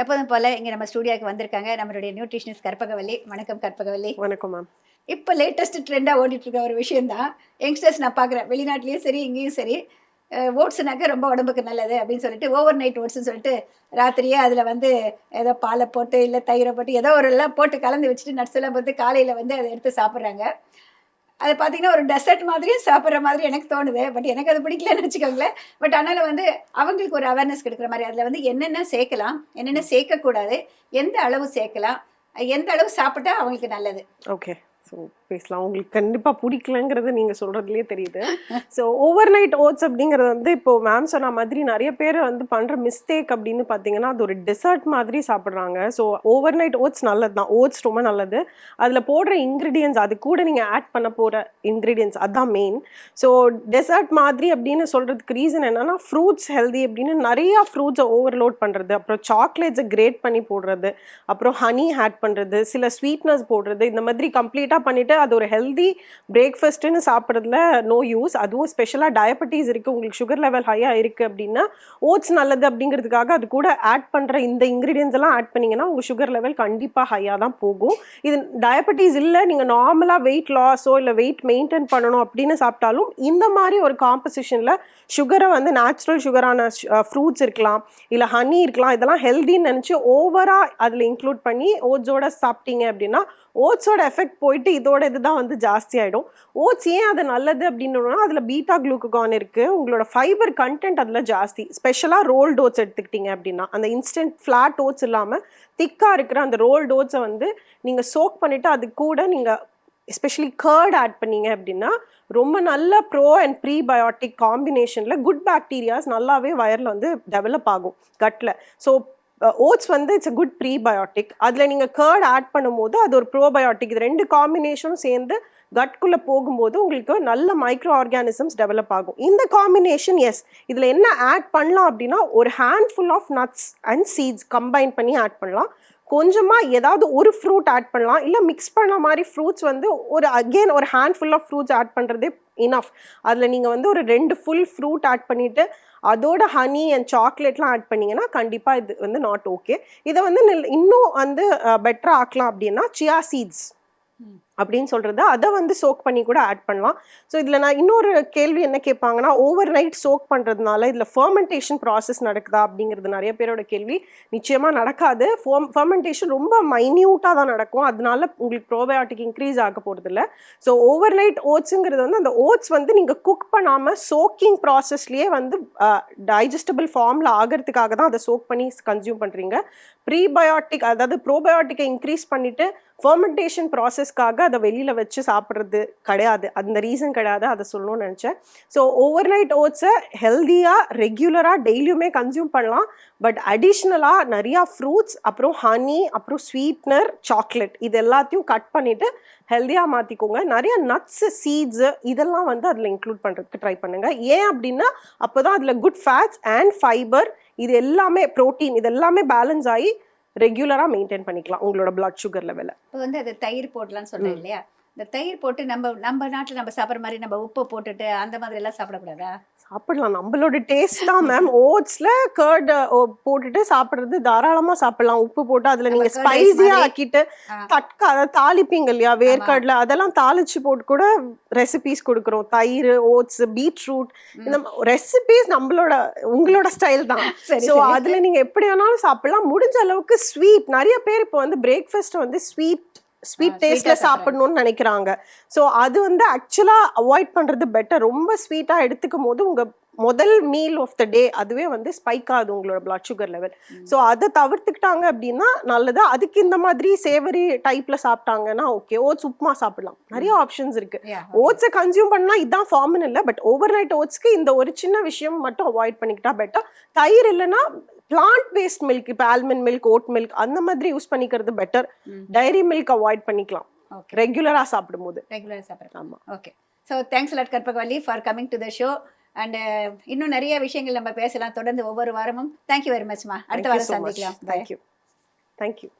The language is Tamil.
எப்போதும் போல இங்கே நம்ம ஸ்டூடியோக்கு வந்திருக்காங்க நம்மளுடைய நியூட்ரிஷனிஸ்ட் கற்பகவல்லி. வணக்கம் கற்பகவல்லி. வணக்கம் மேம். இப்போ லேட்டஸ்ட் ட்ரெண்டாக ஓடிட்டு இருக்க ஒரு விஷயம் தான் யங்ஸ்டர்ஸ். நான் பார்க்குறேன் வெளிநாட்டிலையும் சரி இங்கேயும் சரி, ஓட்ஸுனாக்க ரொம்ப உடம்புக்கு நல்லது அப்படின்னு சொல்லிட்டு ஓவர் நைட் ஓட்ஸ்ன்னு சொல்லிட்டு ராத்திரியே அதில் வந்து ஏதோ பாலை போட்டு இல்லை தயிரை போட்டு ஏதோ ஒரு எல்லாம் போட்டு கலந்து வச்சுட்டு நட்ஸ் எல்லாம் போட்டு காலையில் வந்து அதை எடுத்து சாப்பிட்றாங்க. அது பார்த்தீங்கன்னா ஒரு டெசர்ட் மாதிரியும் சாப்பிட்ற மாதிரி எனக்கு தோணுது. பட் எனக்கு அது பிடிக்கலன்னு வச்சுக்கோங்களேன். பட் அதனால் வந்து அவங்களுக்கு ஒரு அவேர்னஸ் கிடைக்கிற மாதிரி அதில் வந்து என்னென்ன சேர்க்கலாம், என்னென்ன சேர்க்கக்கூடாது, எந்த அளவு சேர்க்கலாம், எந்த அளவு சாப்பிட்டா அவங்களுக்கு நல்லது. ஓகே, ஸோ பேசலாம். உங்களுக்கு கண்டிப்பாக பிடிக்கலங்கிறது நீங்கள் சொல்கிறதுலே தெரியுது. ஸோ ஓவர் நைட் ஓட்ஸ் அப்படிங்கிறது வந்து இப்போது மேம் சொன்ன மாதிரி நிறைய பேர் வந்து பண்ணுற மிஸ்டேக் அப்படின்னு பார்த்தீங்கன்னா அது ஒரு டெசர்ட் மாதிரி சாப்பிட்றாங்க. ஸோ ஓவர் நைட் ஓட்ஸ் நல்லது தான், ஓட்ஸ் ரொம்ப நல்லது. அதில் போடுற இன்க்ரீடியன்ஸ், அது கூட நீங்கள் ஆட் பண்ண போகிற இன்க்ரீடியன்ஸ் அதுதான் மெயின். ஸோ டெசர்ட் மாதிரி அப்படின்னு சொல்கிறதுக்கு ரீசன் என்னென்னா ஃப்ரூட்ஸ் ஹெல்தி அப்படின்னு நிறையா ஃப்ரூட்ஸை ஓவர்லோட் பண்ணுறது, அப்புறம் சாக்லேட்ஸை கிரேட் பண்ணி போடுறது, அப்புறம் ஹனி ஆட் பண்ணுறது, சில ஸ்வீட்னஸ் போடுறது, இந்த மாதிரி கம்ப்ளீட்டாக பண்ணிவிட்டு அது ஒரு ஹெல்தி பிரேக்ஃபாஸ்ட்டுன்னு சாப்பிட்றதுல நோ யூஸ். அதுவும் ஸ்பெஷலாக டயபெட்டிஸ் இருக்குது, உங்களுக்கு சுகர் லெவல் ஹையாக இருக்குது அப்படின்னா ஓட்ஸ் நல்லது அப்படிங்கிறதுக்காக அது கூட ஆட் பண்ணுற இந்த இன்க்ரீடியன்ஸ் எல்லாம் ஆட் பண்ணிங்கன்னா உங்கள் சுகர் லெவல் கண்டிப்பாக ஹையாக தான் போகும். இது டயபெட்டிஸ் இல்லை, நீங்கள் நார்மலாக வெயிட் லாஸோ இல்லை வெயிட் மெயின்டைன் பண்ணணும் அப்படின்னு சாப்பிட்டாலும் இந்த மாதிரி ஒரு காம்பசிஷனில் சுகரை வந்து நேச்சுரல் சுகரான ஃப்ரூட்ஸ் இருக்கலாம், இல்லை ஹனி இருக்கலாம், இதெல்லாம் ஹெல்தின்னு நினச்சி ஓவராக அதில் இன்க்ளூட் பண்ணி ஓட்ஸோட சாப்பிட்டீங்க அப்படின்னா ஓட்ஸோட எஃபெக்ட் போயிட்டு இதோட இதுதான் வந்து ஜாஸ்தி ஆகிடும். ஓட்ஸ் ஏன் அது நல்லது அப்படின்னா அதில் பீட்டா குளுக்ககான் இருக்குது, உங்களோட ஃபைபர் கண்டென்ட் அதில் ஜாஸ்தி. ஸ்பெஷலாக ரோல்டு ஓட்ஸ் எடுத்துக்கிட்டிங்க அப்படின்னா அந்த இன்ஸ்டன்ட் ஃப்ளாட் ஓட்ஸ் இல்லாமல் திக்காக இருக்கிற அந்த ரோல்டு ஓட்ஸை வந்து நீங்கள் சோக் பண்ணிவிட்டு அது கூட நீங்கள் எஸ்பெஷலி கர்ட் ஆட் பண்ணீங்க அப்படின்னா ரொம்ப நல்ல ப்ரோ அண்ட் ப்ரீபயோட்டிக் காம்பினேஷனில் குட் பாக்டீரியாஸ் நல்லாவே வயரில் வந்து டெவலப் ஆகும் கட்டில். ஸோ ஓட்ஸ் வந்து இட்ஸ் அ குட் ப்ரீபயோட்டிக். அதில் நீங்கள் கர்ட் ஆட் பண்ணும்போது அது ஒரு ப்ரோபயோட்டிக். இது ரெண்டு காம்பினேஷனும் சேர்ந்து கட்குள்ளே போகும்போது உங்களுக்கு நல்ல மைக்ரோ ஆர்கானிசம்ஸ் டெவலப் ஆகும். இந்த காம்பினேஷன் எஸ், இதில் என்ன ஆட் பண்ணலாம் அப்படின்னா ஒரு handful of nuts and seeds combine பண்ணி ஆட் பண்ணலாம். கொஞ்சமாக ஏதாவது ஒரு ஃப்ரூட் ஆட் பண்ணலாம், இல்லை மிக்ஸ் பண்ண மாதிரி ஃப்ரூட்ஸ் வந்து ஒரு ஹேண்ட்ஃபுல் ஆஃப் ஃப்ரூட்ஸ் ஆட் பண்ணுறதே இனஃப். அதில் நீங்கள் வந்து ஒரு 2 ஃபுல் ஃப்ரூட் ஆட் பண்ணிவிட்டு அதோட ஹனி அண்ட் சாக்லேட்லாம் ஆட் பண்ணிங்கன்னா கண்டிப்பாக இது வந்து நாட் ஓகே. இதை வந்து இன்னும் வந்து பெட்டராக ஆக்கலாம் அப்படின்னா சியா சீட்ஸ் அப்படின்னு சொல்கிறது, அதை வந்து சோக் பண்ணி கூட ஆட் பண்ணலாம். ஸோ இதில் நான் இன்னொரு கேள்வி என்ன கேட்பாங்கன்னா ஓவர் நைட் சோக் பண்ணுறதுனால இதில் ஃபர்மெண்டேஷன் ப்ராசஸ் நடக்குதா அப்படிங்கிறது நிறைய பேரோட கேள்வி. நிச்சயமாக நடக்காது. ஃபர்மெண்டேஷன் ரொம்ப மைன்யூட்டாக தான் நடக்கும், அதனால உங்களுக்கு ப்ரோபயோட்டிக் இன்க்ரீஸ் ஆக போகிறதில்ல. ஸோ ஓவர் நைட் ஓட்ஸுங்கிறது வந்து அந்த ஓட்ஸ் வந்து நீங்கள் குக் பண்ணாமல் சோக்கிங் ப்ராசஸ்லேயே வந்து டைஜஸ்டபிள் ஃபார்மில் ஆகிறதுக்காக தான் அதை சோக் பண்ணி கன்சியூம் பண்ணுறீங்க. ப்ரீபயோட்டிக் அதாவது ப்ரோபயோட்டிக்கை இன்க்ரீஸ் பண்ணிவிட்டு ஃபர்மெண்டேஷன் ப்ராசஸ்க்காக அதை வெளியில் வச்சு சாப்பிட்றது கிடையாது. அந்த ரீசன் கிடையாது, அதை சொல்லணும்னு நினச்சேன். ஸோ ஓவர் நைட் ஓட்ஸை ஹெல்த்தியாக ரெகுலராக டெய்லியுமே கன்சியூம் பண்ணலாம். பட் அடிஷ்னலாக நிறையா ஃப்ரூட்ஸ், அப்புறம் ஹனி, அப்புறம் ஸ்வீட்னர், சாக்லேட் இது எல்லாத்தையும் கட் பண்ணிவிட்டு ஹெல்த்தியாக மாற்றிக்கோங்க. நிறைய நட்ஸு, சீட்ஸு இதெல்லாம் வந்து அதில் இன்க்ளூட் பண்ணுறதுக்கு ட்ரை பண்ணுங்கள். ஏன் அப்படின்னா அப்போ தான் அதில் குட் ஃபேட்ஸ் அண்ட் ஃபைபர் இது எல்லாமே ப்ரோட்டீன் இது எல்லாமே பேலன்ஸ் ஆகி ரெகுலராக மெயின்டைன் பண்ணிக்கலாம் உங்களோட பிளட் சுகர் லெவலை. இப்போ வந்து அது தயிர் போடலான்னு சொல்கிறேன் இல்லையா, இந்த தயிர் போட்டு நம்ம நாட்டில் நம்ம சாப்பிட்ற மாதிரி நம்ம உப்பு போட்டுட்டு அந்த மாதிரி எல்லாம் சாப்பிடக்கூடாதா? சாப்பிடலாம், நம்மளோட டேஸ்ட் தான் மேம். ஓட்ஸில் கர்ட் போட்டுட்டு சாப்பிட்றது தாராளமாக சாப்பிடலாம். உப்பு போட்டு அதில் நீங்கள் ஸ்பைஸியாக ஆக்கிட்டு அதை தாளிப்பீங்க இல்லையா, வேர்க்கடலை அதெல்லாம் தாளிச்சு போட்டு கூட ரெசிபீஸ் கொடுக்குறோம். தயிர், ஓட்ஸ், பீட்ரூட் இந்த ரெசிபீஸ் உங்களோட ஸ்டைல் தான். ஸோ அதில் நீங்கள் எப்படி வேணாலும் சாப்பிடலாம். முடிஞ்ச அளவுக்கு ஸ்வீட், நிறைய பேர் இப்போ வந்து பிரேக்ஃபாஸ்ட்டை வந்து ஸ்வீட் டேஸ்ட்ல சாப்பிடணும்னு நினைக்கிறாங்க. ஸோ அது வந்து ஆக்சுவலாக அவாய்ட் பண்ணுறது பெட்டர். ரொம்ப ஸ்வீட்டாக எடுத்துக்கும் போது உங்கள் முதல் மீல் ஆஃப் த டே அதுவே வந்து ஸ்பைக் ஆகுது உங்களோட பிளட் சுகர் லெவல். ஸோ அதை தவிர்த்துக்கிட்டாங்க அப்படின்னா நல்லது. அதுக்கு இந்த மாதிரி சேவரி டைப்ல சாப்பிட்டாங்கன்னா ஓகே. ஓட்ஸ் உப்புமா சாப்பிடலாம், நிறைய ஆப்ஷன்ஸ் இருக்கு. ஓட்ஸை கன்சியூம் பண்ணலாம், இதுதான் ஃபார்ம்னு இல்லை. பட் ஓவர் நைட் ஓட்ஸ்க்கு இந்த ஒரு சின்ன விஷயம் மட்டும் அவாய்ட் பண்ணிக்கிட்டா பெட்டர். தயிர் இல்லைன்னா பிளான்ட் பேஸ்ட் மில்க், இப்போ ஆல்மண்ட் மில்க், ஓட் மில்க் அந்த மாதிரி யூஸ் பண்ணிக்கிறது பெட்டர். டைரி மில்க் அவாய்ட் பண்ணிக்கலாம் ரெகுலராக சாப்பிடும்போது. ஆமாம். Okay. So thanks lot Karpagavalli for coming to the show. And இன்னும் நிறைய விஷயங்கள் நம்ம பேசலாம் தொடர்ந்து ஒவ்வொரு வாரமும். தேங்க்யூ வெரி மச்மா. அடுத்த வாரம் சந்திக்கலாம். தேங்க்யூ.